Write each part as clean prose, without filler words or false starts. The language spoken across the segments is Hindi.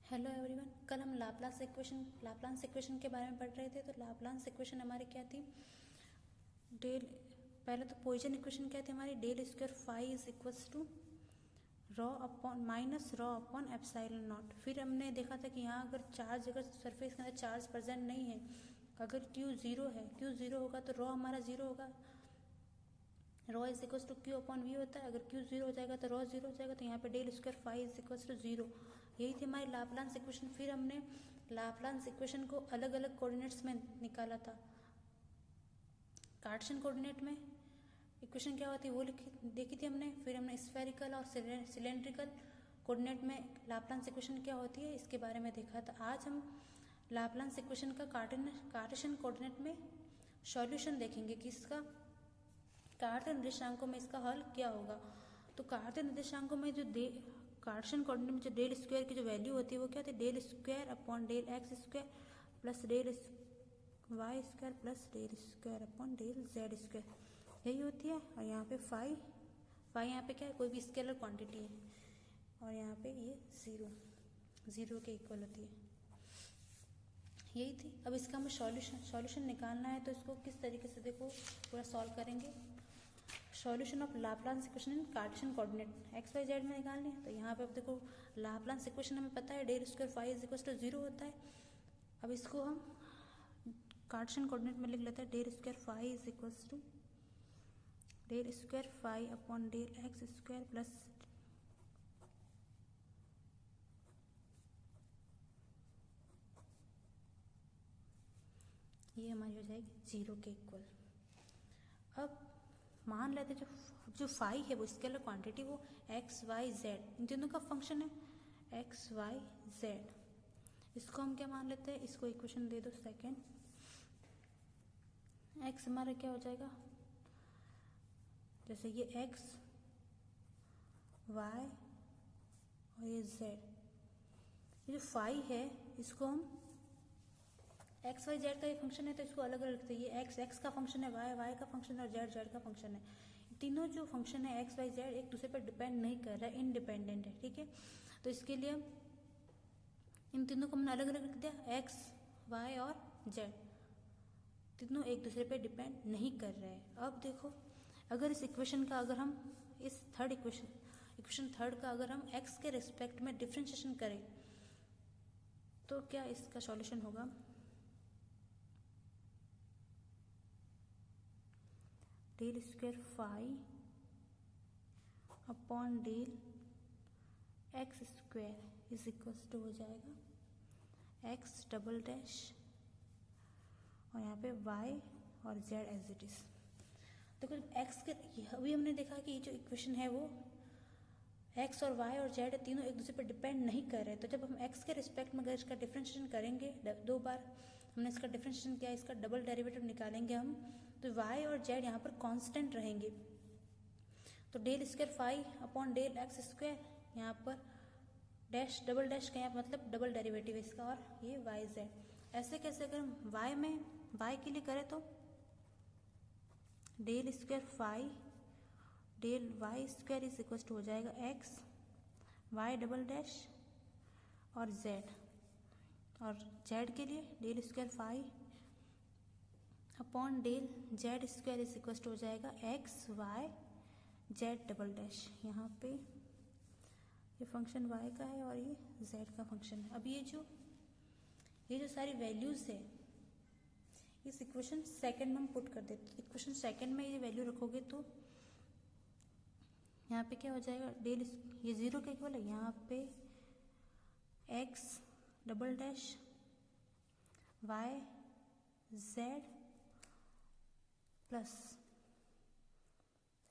Hello everyone. कल हम लाप्लास इक्वेशन के बारे में पढ़ रहे थे। तो लाप्लास इक्वेशन हमारी क्या थी? डेल, पहले तो पोइसन इक्वेशन क्या थी हमारी? Del square phi is equals to rho upon minus rho upon epsilon nought. फिर हमने देखा था कि यहाँ अगर चार्ज, अगर सरफेस के अंदर चार्ज प्रेजेंट नहीं है, अगर क्यू जीरो है, क्यू जीरो होगा तो रॉ हमारा जीरो होगा। Rho is equals to Q upon V होता है। अगर क्यू जीरो हो जाएगा तो रॉ जीरो हो जाएगा। तो यहाँ पे del square phi is equals to zero. यही थी हमारी लाप्लास इक्वेशन। फिर हमने लाप्लास इक्वेशन को अलग अलग कोऑर्डिनेट्स में निकाला था। कार्टेशियन कोऑर्डिनेट में इक्वेशन क्या होती है वो देखी थी हमने। फिर हमने स्फेरिकल और सिलेंड्रिकल कोऑर्डिनेट में लाप्लास इक्वेशन क्या होती है इसके बारे में देखा था। आज हम लाप्लास इक्वेशन का कार्टेशियन कोऑर्डिनेट में सॉल्यूशन देखेंगे कि इसका कार्तीय निर्देशांकों में इसका हल क्या होगा। तो कार्तीय निर्देशांकों में जो कार्टेशियन कोऑर्डिनेट में जो डेल स्क्वायर की जो वैल्यू होती है वो क्या होती है? Del square upon del x square plus del y square plus del square upon del z square, यही होती है। और यहाँ पे फाई यहाँ पे क्या है? कोई भी स्केलर क्वांटिटी है। और यहाँ पे ये जीरो के इक्वल होती है। यही थी। अब इसका हमें सॉल्यूशन निकालना है। तो इसको किस तरीके से देखो पूरा सॉल्व करेंगे। Solution of Laplace equation in Cartesian coordinate x y z में निकालनी है। तो यहाँ पे अब देखो लाप्लास इक्वेशन हमें पता है del square phi is equal to zero होता है। अब इसको हम कार्टेशियन कोऑर्डिनेट में लिख लेते हैं। Del square phi is equal to del square phi upon del x square plus ये हमारी हो जाएगी जीरो के इक्वल। अब मान लेते जो फाई है वो स्केलर क्वांटिटी, वो एक्स वाई जेड इन तीनों का फंक्शन है। एक्स वाई जेड इसको हम क्या मान लेते हैं? इसको इक्वेशन दे दो सेकेंड। एक्स हमारा क्या हो जाएगा? जैसे ये एक्स वाई और ये जेड, ये जो फाई है इसको हम एक्स वाई जेड का ये फंक्शन है तो इसको अलग अलग रखते हैं। ये एक्स का फंक्शन है, वाई का फंक्शन है और जेड का फंक्शन है। तीनों जो फंक्शन है एक्स वाई जेड एक दूसरे पर डिपेंड नहीं कर रहा है, इनडिपेंडेंट है। ठीक है, तो इसके लिए इन तीनों को हमने अलग अलग रख दिया। एक्स वाई और जेड तीनों एक दूसरे पर डिपेंड नहीं कर रहे हैं। अब देखो अगर इस इक्वेशन का, अगर हम इस थर्ड इक्वेशन थर्ड का अगर हम एक्स के रिस्पेक्ट में डिफ्रेंशिएशन करें तो क्या इसका सॉल्यूशन होगा? Del square phi upon del x square is equal to हो जाएगा एक्स डबल डैश और यहाँ पे वाई और जेड एज इट इज। देखो एक्स के अभी हमने देखा कि ये जो इक्वेशन है वो एक्स और वाई और जेड तीनों एक दूसरे पर डिपेंड नहीं कर रहे। तो जब हम एक्स के रिस्पेक्ट में अगर इसका डिफ्रेंशिएशन करेंगे, दो बार हमने इसका डिफ्रेंशिएशन किया, इसका डबल डेरिवेटिव निकालेंगे हम, तो वाई और जेड यहाँ पर कांस्टेंट रहेंगे। तो del square phi upon del x square, यहाँ पर डैश डबल डैश का यहाँ मतलब डबल डेरिवेटिव इसका, और ये वाई जेड। ऐसे कैसे? अगर हम वाई के लिए करें तो del square phi del y square is equal to हो जाएगा एक्स वाई डबल डैश और जेड। और जेड के लिए del square phi upon del z square is equal to हो जाएगा x y z double dash. यहाँ पे ये फंक्शन वाई का है और ये जेड का फंक्शन है। अब ये जो सारी वैल्यूज है इस इक्वेशन सेकंड में हम पुट कर देते। इक्वेशन सेकंड में ये वैल्यू रखोगे तो यहाँ पे क्या हो जाएगा? डेल ये जीरो के इक्वल है। यहाँ पे x double dash y z plus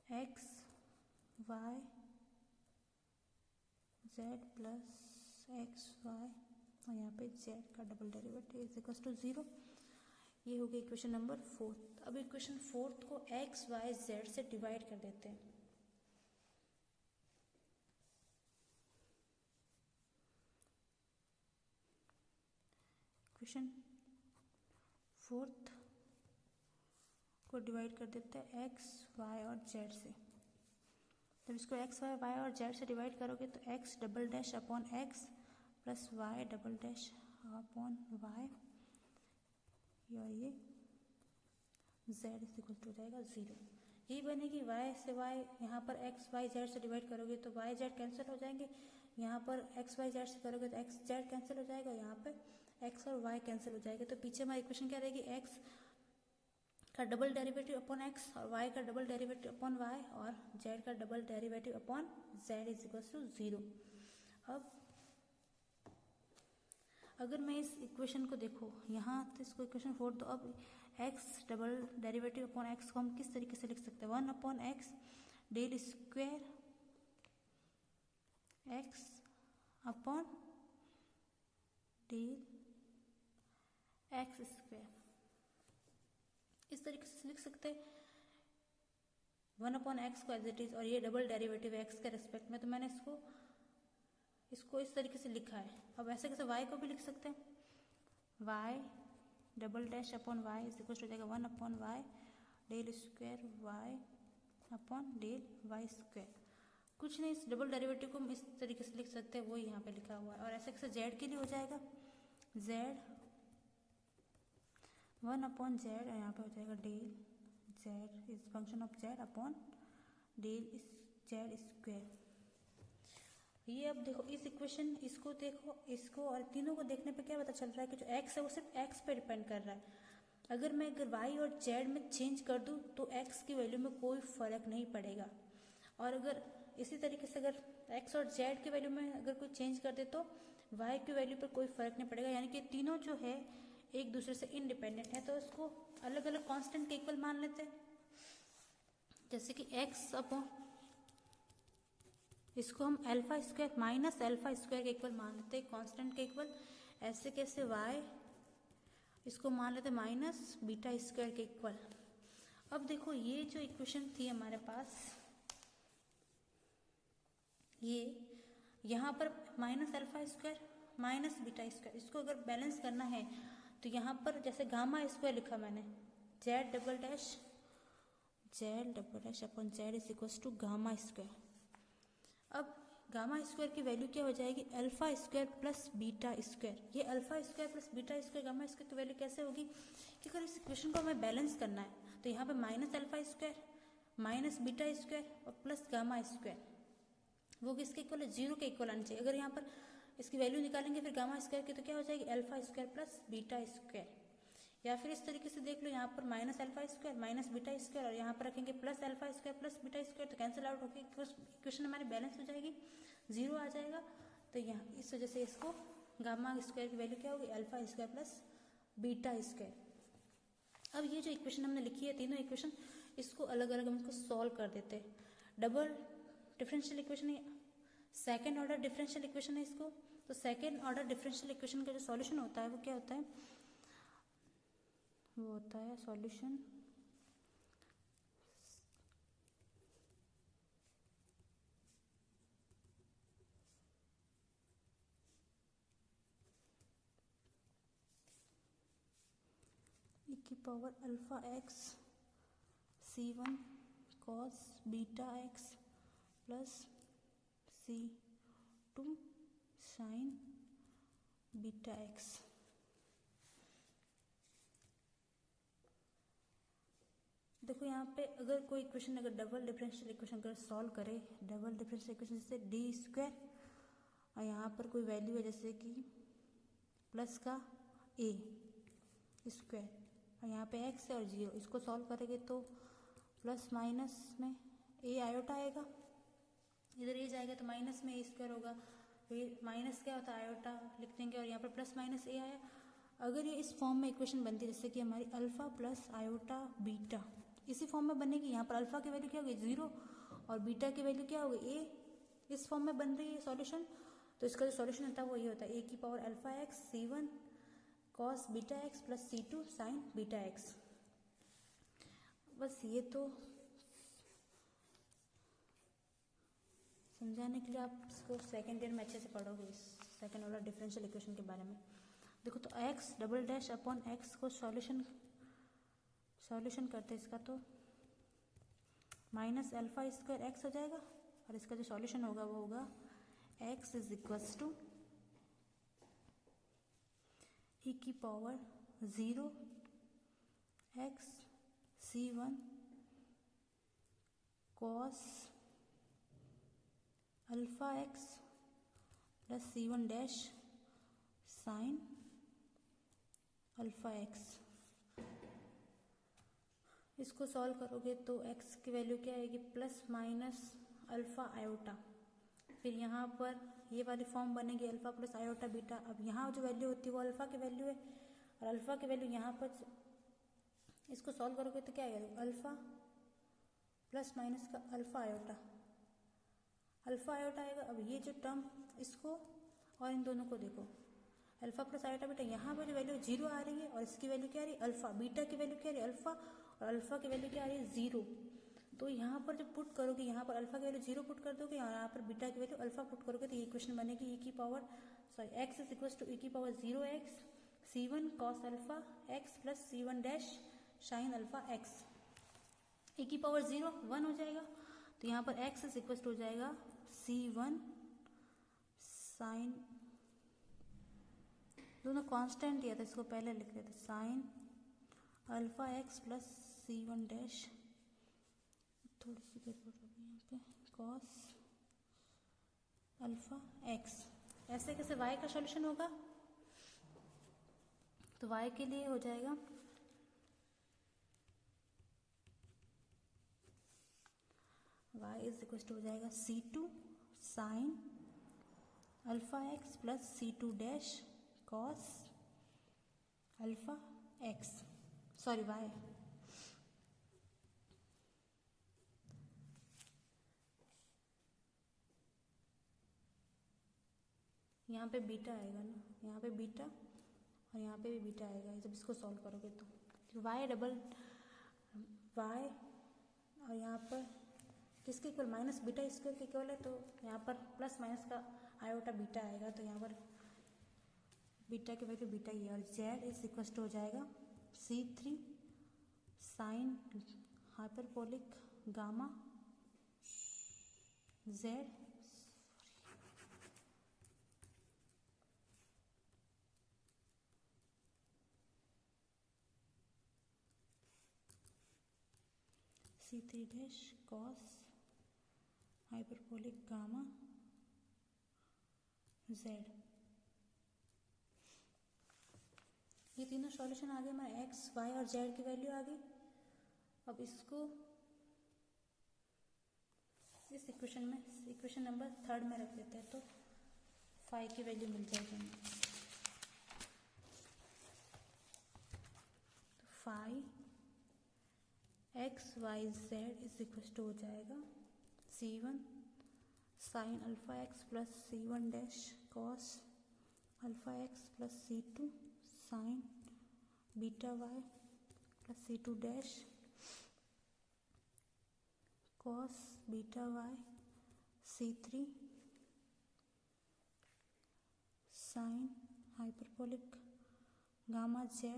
x y z plus x Y और यहाँ पे जेड का double derivative is equal to zero. ये हो गई इक्वेशन नंबर फोर्थ। अब इक्वेशन फोर्थ को एक्स वाई जेड से डिवाइड कर देते हैं। इक्वेशन फोर्थ को डिवाइड कर देते हैं एक्स वाई और जेड से। जब इसको एक्स वाई और जेड से डिवाइड करोगे तो X double dash upon X plus Y double dash upon Y, या ये z इज इक्वल टू हो जाएगा 0। ये बनेगी y से y, यहाँ पर x y z से डिवाइड करोगे तो y z कैंसिल हो जाएंगे, यहाँ पर x y z से करोगे तो x z कैंसिल हो जाएगा, यहाँ पे x और y कैंसिल हो जाएगा। तो पीछे हमारी इक्वेशन क्या रहेगी, x का डबल डेरिवेटिव अपॉन x और y का डबल डेरिवेटिव अपॉन y और z का double derivative upon z is equal to 0। अब अगर मैं इस इक्वेशन को देखो यहाँ तो इसको इक्वेशन 4, तो अब x double derivative upon x को हम किस तरीके से लिख सकते हैं, 1 upon x del square x upon del x square, इस तरीके से लिख सकते हैं 1 अपॉन एक्स को एज इट इज, और ये डबल डेरिवेटिव है x के रेस्पेक्ट में, तो मैंने इसको इस तरीके से लिखा है। अब ऐसे कैसे y को भी लिख सकते हैं, y double dash upon y is equal हो जाएगा 1 upon y del square y upon del y square. कुछ नहीं, इस डबल डेरिवेटिव को हम इस तरीके से लिख सकते हैं, वो यहाँ पे लिखा हुआ है। और ऐसे कैसे z के लिए हो जाएगा, z 1 अपॉन z, यहाँ पे हो जाएगा del z is function of z upon del z square. ये अब देखो इस इक्वेशन, इसको देखो, इसको और तीनों को देखने पे क्या पता चल रहा है कि जो x है वो सिर्फ x पे डिपेंड कर रहा है। अगर मैं y और z में चेंज कर दूँ तो x की वैल्यू में कोई फ़र्क नहीं पड़ेगा, और अगर इसी तरीके से अगर x और z की वैल्यू में अगर कोई चेंज कर दे तो y की वैल्यू पर कोई फ़र्क नहीं पड़ेगा। यानी कि तीनों जो है एक दूसरे से इंडिपेंडेंट है, तो इसको अलग अलग कांस्टेंट के इक्वल मान लेते हैं। जैसे कि x अपॉन, इसको हम alpha square minus alpha square के इक्वल मान लेते हैं, कांस्टेंट के इक्वल। ऐसे कैसे y, इसको मान लेते हैं माइनस बीटा स्क्वायर के इक्वल। अब देखो ये जो इक्वेशन थी हमारे पास, ये यहाँ पर minus alpha square minus beta square, इसको अगर बैलेंस करना है तो यहाँ पर जैसे गामा स्क्वायर लिखा मैंने, z double dash upon z is equal to gamma square. अब गामा स्क्वायर की वैल्यू क्या हो जाएगी, alpha square plus beta square. ये alpha square plus beta square gamma square की वैल्यू कैसे होगी, कि अगर इस इक्वेशन को हमें बैलेंस करना है तो यहाँ पे minus alpha square minus beta square और प्लस गामा स्क्वायर, वो किसके इक्वल है, 0 के इक्वल आनी चाहिए। अगर यहाँ पर इसकी वैल्यू निकालेंगे फिर गामा स्क्वायर की, तो क्या हो जाएगी alpha square plus beta square. या फिर इस तरीके से देख लो, यहाँ पर minus alpha square minus beta square और यहाँ पर रखेंगे plus alpha square plus beta square, तो कैंसिल आउट होकर इक्वेशन हमारी बैलेंस हो जाएगी, 0 आ जाएगा। तो यहाँ इस वजह से इसको गामा स्क्वायर की वैल्यू क्या होगी, alpha square plus beta square. अब ये जो इक्वेशन हमने लिखी है, तीनों इक्वेशन, इसको अलग अलग हम इसको सॉल्व कर देते हैं। डबल डिफरेंशियल इक्वेशन है, सेकेंड ऑर्डर डिफरेंशियल इक्वेशन है इसको। तो सेकेंड ऑर्डर डिफरेंशियल इक्वेशन का जो सॉल्यूशन होता है वो क्या होता है, वो होता है सॉल्यूशन e की power alpha x c1 cos beta x plus c2 sin beta x. देखो यहाँ पे अगर कोई इक्वेशन, अगर डबल डिफरेंशियल इक्वेशन अगर सॉल्व करे, डबल डिफरेंशियल इक्वेशन जैसे डी स्क्वायर और यहाँ पर कोई वैल्यू है जैसे कि प्लस का ए स्क्वायर और यहाँ पे एक्स है और 0, इसको सॉल्व करेंगे तो प्लस माइनस में ए आयोटा आएगा, इधर ए जाएगा तो माइनस में ए स्क्वायर होगा, फिर माइनस क्या होता है आयोटा लिख देंगे और यहाँ पर प्लस माइनस ए आया। अगर ये इस फॉर्म में इक्वेशन बनती है जैसे कि हमारी अल्फा प्लस आयोटा बीटा, इसी फॉर्म में बनेगी। यहाँ पर अल्फा की वैल्यू क्या होगी 0 और बीटा की वैल्यू क्या होगी ए, इस फॉर्म में बन रही है सॉल्यूशन। तो इसका जो सॉल्यूशन होता है वो ये होता है ए की power alpha x c1 cos beta x plus c2 sin beta x. बस ये तो समझाने के लिए आप इसको सेकेंड ईयर में अच्छे से पढ़ोगे, इस सेकेंड ऑर्डर डिफरेंशियल इक्वेशन के बारे में। देखो तो x double dash upon x को सॉल्यूशन करते हैं इसका, तो माइनस अल्फा स्क्वायर एक्स हो जाएगा और इसका जो सॉल्यूशन होगा वो होगा x is equals to e की power 0 x c1 cos alpha x plus c1 dash sine alpha x। इसको सॉल्व करोगे तो x की वैल्यू क्या आएगी, प्लस माइनस अल्फा आयोटा। फिर यहाँ पर ये वाली फॉर्म बनेगी अल्फा प्लस आयोटा बीटा। अब यहाँ जो वैल्यू होती है वो अल्फा की वैल्यू है, और अल्फा की वैल्यू यहाँ पर इसको सॉल्व करोगे तो क्या आएगा, अल्फा प्लस माइनस का अल्फा आयोटा, अल्फा आयोटा आएगा। अब ये जो टर्म, इसको और इन दोनों को देखो, अल्फा प्लस आयोटा बीटा, यहाँ पर जो वैल्यू 0 आ रही है और इसकी वैल्यू क्या आ रही है अल्फा, बीटा की वैल्यू क्या आ रही है अल्फा, और अल्फा की वैल्यू क्या आ रही है 0। तो यहाँ पर जब पुट करोगे, यहाँ पर अल्फा की वैल्यू 0 पुट कर दोगे और यहाँ पर बीटा की वैल्यू अल्फा पुट करोगे, तो ये इक्वेशन बनेगी e की power x is equal to e की power 0x c1 cos alpha x plus c1 dash sine alpha x। e की पावर 0 1 हो जाएगा, तो यहाँ पर x इज इक्वल टू हो जाएगा c1 साइन, दोनों कांस्टेंट दिया था, इसको पहले लिख लेते, sign alpha x plus c1 dash, थोड़ी सी गड़बड़ हो गई यहाँ पे, कॉस अल्फा x। ऐसे कैसे y का सॉल्यूशन होगा, तो y के लिए हो जाएगा y इज इक्वल टू हो जाएगा c2 sign alpha x plus c2 dash cos alpha x, sorry y। यहाँ पे बीटा आएगा ना, यहाँ पे बीटा और यहाँ पे भी बीटा आएगा जब इसको सॉल्व करोगे तो y डबल y, और यहाँ पर किसके इक्वल, माइनस बीटा स्क्वायर के इक्वल है, तो यहाँ पर प्लस माइनस का आयोटा बीटा आएगा, तो यहाँ पर बीटा की वैल्यू बीटा ही है, और z इज इक्वल टू हो जाएगा c3 sine hyperbolic gamma z c3 dash cos hyperbolic gamma z। ये तीनों सॉल्यूशन आ गए हमारे, x y और z की वैल्यू आ गई। अब इसको इस इक्वेशन में, इक्वेशन नंबर 3 में रख देते हैं, तो फाई की वैल्यू मिल जाएगी हमें। तो phi x y z is equal to हो जाएगा c1 sine alpha x plus c1 dash cos alpha x plus c2 sine beta y plus c2 dash cos beta y c3 sine hyperbolic gamma z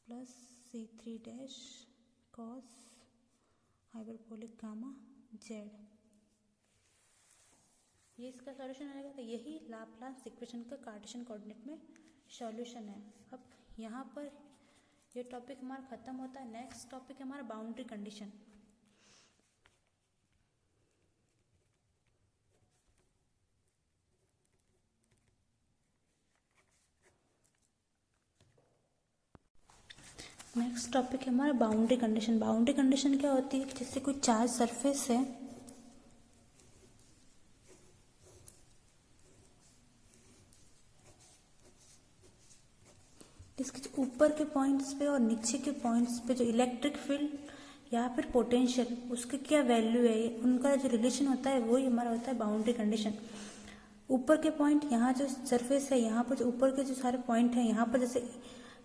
plus c3 dash cos hyperbolic gamma z। ये इसका सॉल्यूशन आएगा। तो यही लाप्लास इक्वेशन का कार्टेशियन कोऑर्डिनेट में सॉल्यूशन है। अब यहाँ पर ये टॉपिक हमारा ख़त्म होता है। नेक्स्ट टॉपिक है हमारा बाउंड्री कंडीशन। नेक्स्ट टॉपिक है हमारा बाउंड्री कंडीशन। बाउंड्री कंडीशन क्या होती है? जैसे कोई चार्ज सरफेस है, इसके ऊपर के पॉइंट्स पे और नीचे के पॉइंट्स पे जो इलेक्ट्रिक फील्ड या फिर पोटेंशियल, उसकी क्या वैल्यू है, उनका जो रिलेशन होता है वही हमारा होता है बाउंड्री कंडीशन। ऊपर के पॉइंट, यहाँ जो सरफेस है, यहाँ पर जो ऊपर के जो सारे पॉइंट हैं, यहाँ पर जैसे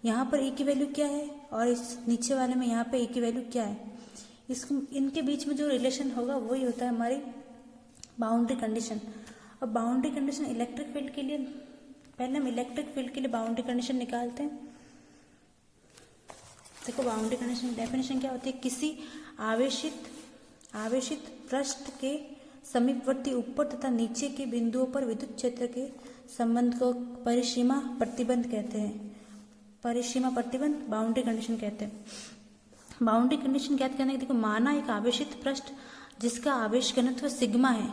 यहाँ पर ए की वैल्यू क्या है और इस नीचे वाले में यहाँ पे ए की वैल्यू क्या है, इसको इनके बीच में जो रिलेशन होगा वही होता है हमारी बाउंड्री कंडीशन। अब बाउंड्री कंडीशन इलेक्ट्रिक फील्ड के लिए, पहले हम इलेक्ट्रिक फील्ड के लिए बाउंड्री कंडीशन निकालते हैं। देखो बाउंड्री कंडीशन डेफिनेशन क्या होती है? किसी आवेशित पृष्ठ के समीपवर्ती ऊपर तथा नीचे के बिंदुओं पर विद्युत क्षेत्र के संबंध को परिसीमा प्रतिबंध कहते हैं। परिसीमा प्रतिबंध बाउंड्री कंडीशन कहते हैं। बाउंड्री कंडीशन ज्ञात करने के देखो, माना एक आवेशित पृष्ठ जिसका आवेश घनत्व सिग्मा है,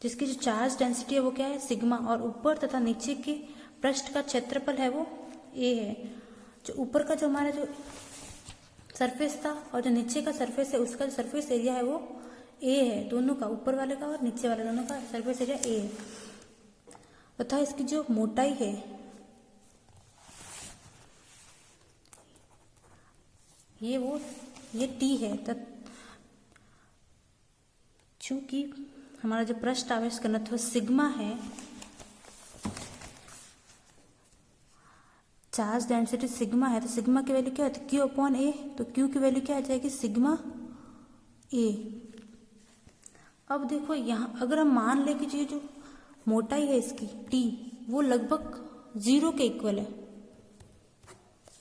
जिसकी जो चार्ज डेंसिटी है वो क्या है, सिग्मा, और ऊपर तथा नीचे के पृष्ठ का क्षेत्रफल है वो ए है। जो ऊपर का जो हमारा जो सरफेस था और जो नीचे का सरफेस है उसका जो सरफेस एरिया है वो ए है, दोनों का, ऊपर वाले का और नीचे वाले दोनों का सरफेस एरिया ए है। तथा इसकी जो मोटाई है ये टी है। चूंकि हमारा जो पृष्ठ आवेश घनत्व सिग्मा है, चार्ज डेंसिटी सिग्मा है, तो सिग्मा की वैल्यू क्या होती है, क्यू अपॉन ए। तो क्यू की वैल्यू क्या आ जाएगी, सिग्मा ए। अब देखो यहाँ अगर हम मान लें कि जो मोटाई है इसकी टी वो लगभग 0 के इक्वल है,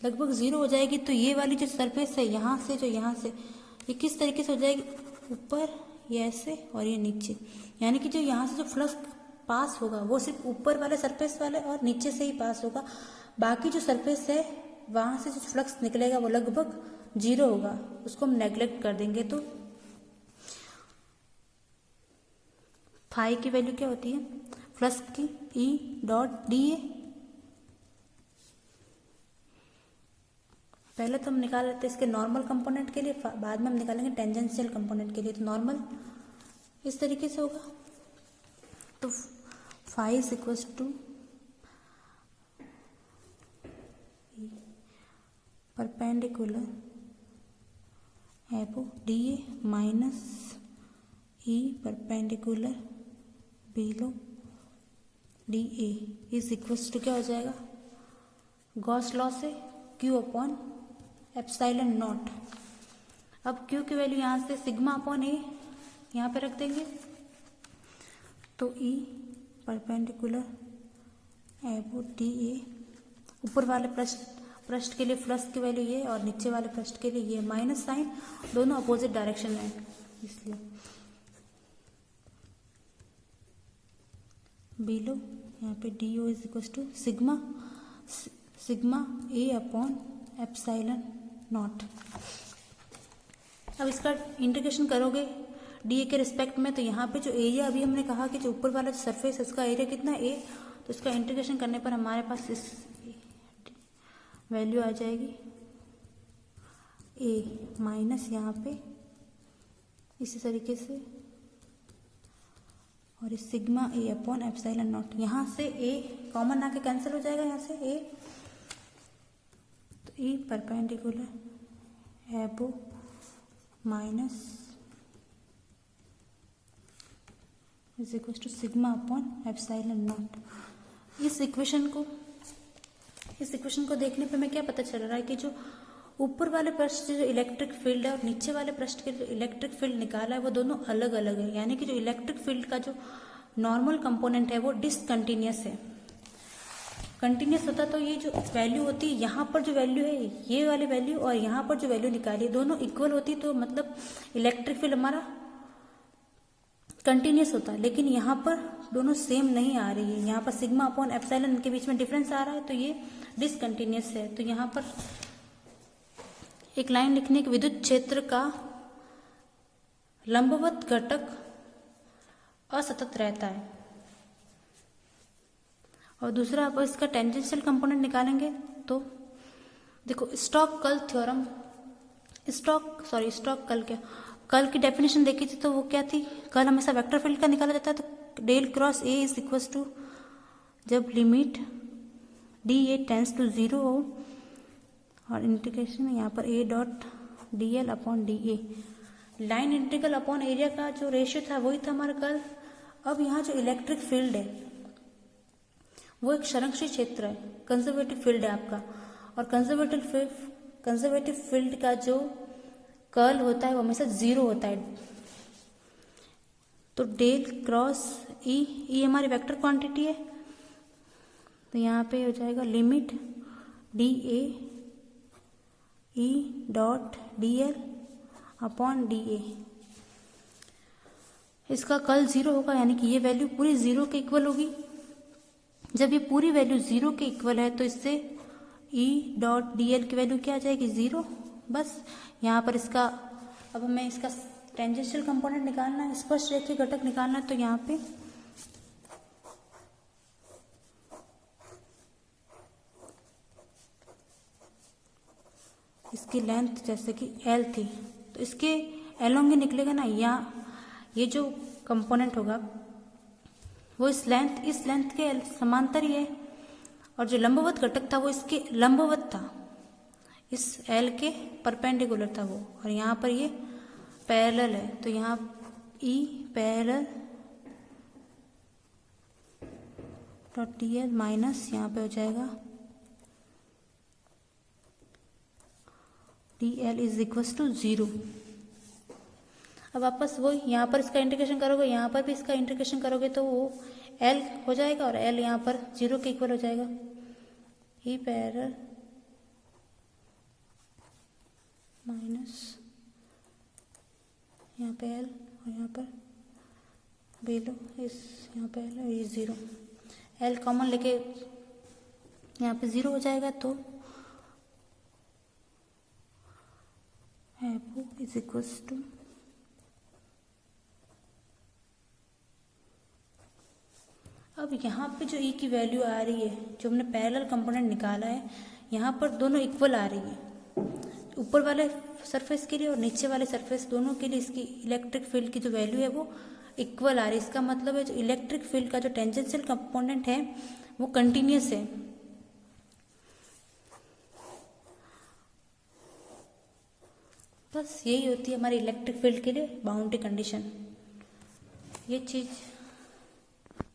लगभग 0 हो जाएगी, तो ये वाली जो सरफेस है यहाँ से ये किस तरीके से हो जाएगी, ऊपर ये ऐसे और ये नीचे, यानी कि जो यहाँ से जो फ्लक्स पास होगा वो सिर्फ ऊपर वाले सरफेस वाले और नीचे से ही पास होगा। बाकी जो सरफेस है वहाँ से जो फ्लक्स निकलेगा वो लगभग 0 होगा, उसको हम नेग्लेक्ट कर देंगे। तो फाई की वैल्यू क्या होती है, फ्लक्स की ई डॉट डी ए। पहले तो हम निकाल लेते हैं इसके नॉर्मल कंपोनेंट के लिए, बाद में हम निकालेंगे टेंजेंशियल कंपोनेंट के लिए। तो नॉर्मल इस तरीके से होगा, तो phi is equals to perpendicular above D A minus E perpendicular below D A is equals to क्या हो जाएगा, गॉस लॉ से क्यू अपॉन एप्सिलॉन नॉट। अब क्यू की वैल्यू यहाँ से सिग्मा अपॉन ए यहाँ पे रख देंगे, तो ई परपेंडिकुलर एबो डी ए, ऊपर वाले पृष्ठ के लिए फ्लक्स की वैल्यू ये और नीचे वाले पृष्ठ के लिए ये, माइनस साइन दोनों अपोजिट डायरेक्शन में है इसलिए, बिलो यहाँ पे D O is equal to sigma A upon epsilon not. अब इसका इंटीग्रेशन करोगे डी ए के रिस्पेक्ट में, तो यहाँ पे जो एरिया अभी हमने कहा कि जो ऊपर वाला जो सरफेस है उसका एरिया कितना है, ए, तो इसका इंटीग्रेशन करने पर हमारे पास इस वैल्यू आ जाएगी ए माइनस यहाँ पे इसी तरीके से, और इस sigma A upon epsilon not. यहाँ से ए कॉमन आके कैंसिल हो जाएगा, यहाँ से ए, तो E perpendicular above minus is equal to sigma upon epsilon not. इस इक्वेशन को देखने पे हमें क्या पता चल रहा है कि जो ऊपर वाले पृष्ठ जो इलेक्ट्रिक फील्ड है और नीचे वाले पृष्ठ के जो इलेक्ट्रिक फील्ड निकाला है वो दोनों अलग अलग है, यानी कि जो इलेक्ट्रिक फील्ड का जो नॉर्मल कंपोनेंट है वो डिसकंटिन्यूअस है। कंटिन्यूअस होता तो ये जो वैल्यू होती है, यहाँ पर जो वैल्यू है ये वाली वैल्यू और यहाँ पर जो वैल्यू निकाली है दोनों इक्वल होती, तो मतलब इलेक्ट्रिक फील्ड हमारा कंटिन्यूअस होता है। लेकिन यहाँ पर दोनों सेम नहीं आ रही है, यहाँ पर सिग्मा अपॉन एप्सिलॉन के बीच में डिफरेंस आ रहा है, तो ये डिसकंटिन्यूअस है। तो यहाँ पर एक लाइन लिखने के विद्युत क्षेत्र का लंबवत घटक असतत रहता है, और दूसरा आप इसका टेंजेंशियल कंपोनेंट निकालेंगे तो देखो कल की डेफिनेशन देखी थी तो वो क्या थी, कल हमेशा वेक्टर फील्ड का निकाला जाता है, तो del cross A is equal to जब limit d A tends to 0 हो और इंटीग्रेशन यहाँ पर A dot d l upon d A, line integral upon area का जो रेशियो था वही था हमारा कल। अब यहाँ जो इलेक्ट्रिक फील्ड है वो एक संरक्षित क्षेत्र है, कंजर्वेटिव फील्ड है आपका, और कंजर्वेटिव फील्ड का जो कर्ल होता है वो हमेशा 0 होता है। तो डेल क्रॉस ई हमारी वेक्टर क्वांटिटी है, तो यहाँ पे हो जाएगा लिमिट डी ए E dot d l upon d ए। इसका कर्ल 0 होगा, यानी कि ये वैल्यू पूरी 0 के इक्वल होगी। जब ये पूरी वैल्यू 0 के इक्वल है तो इससे E.dl की वैल्यू क्या आ जाएगी, 0। बस यहाँ पर इसका, अब हमें इसका टेंजेंशियल कंपोनेंट निकालना है, स्पर्श रेखीय घटक निकालना है। तो यहाँ पे इसकी लेंथ जैसे कि L थी तो इसके एलोंग ही निकलेगा ना, यहाँ ये जो कंपोनेंट होगा वो इस लेंथ के समांतर ही है, और जो लंबवत घटक था वो इसके लंबवत था, इस L के परपेंडिकुलर था वो, और यहाँ पर ये पैरेलल है। तो यहाँ E parallel dot dl minus यहाँ पे हो जाएगा dl इज इक्वल टू 0। अब वापस वही यहाँ पर इसका इंटीग्रेशन करोगे, यहाँ पर भी इसका इंटीग्रेशन करोगे तो वो L हो जाएगा, और L यहाँ पर 0 के इक्वल हो जाएगा। E पैरेलल माइनस यहाँ पे L और यहाँ पर बेलो इस यहाँ पे L और ये 0, L कॉमन लेके यहाँ पे 0 हो जाएगा। तो FO इज इक्वल टू अब यहाँ पे जो E की वैल्यू आ रही है, जो हमने पैरेलल कंपोनेंट निकाला है, यहाँ पर दोनों इक्वल आ रही है। ऊपर वाले सरफेस के लिए और नीचे वाले सरफेस दोनों के लिए इसकी इलेक्ट्रिक फील्ड की जो वैल्यू है वो इक्वल आ रही है। इसका मतलब है जो इलेक्ट्रिक फील्ड का जो टेंजेंशियल कंपोनेंट है वो कंटिन्यूस है। बस यही होती है हमारी इलेक्ट्रिक फील्ड के लिए बाउंड्री कंडीशन। ये चीज़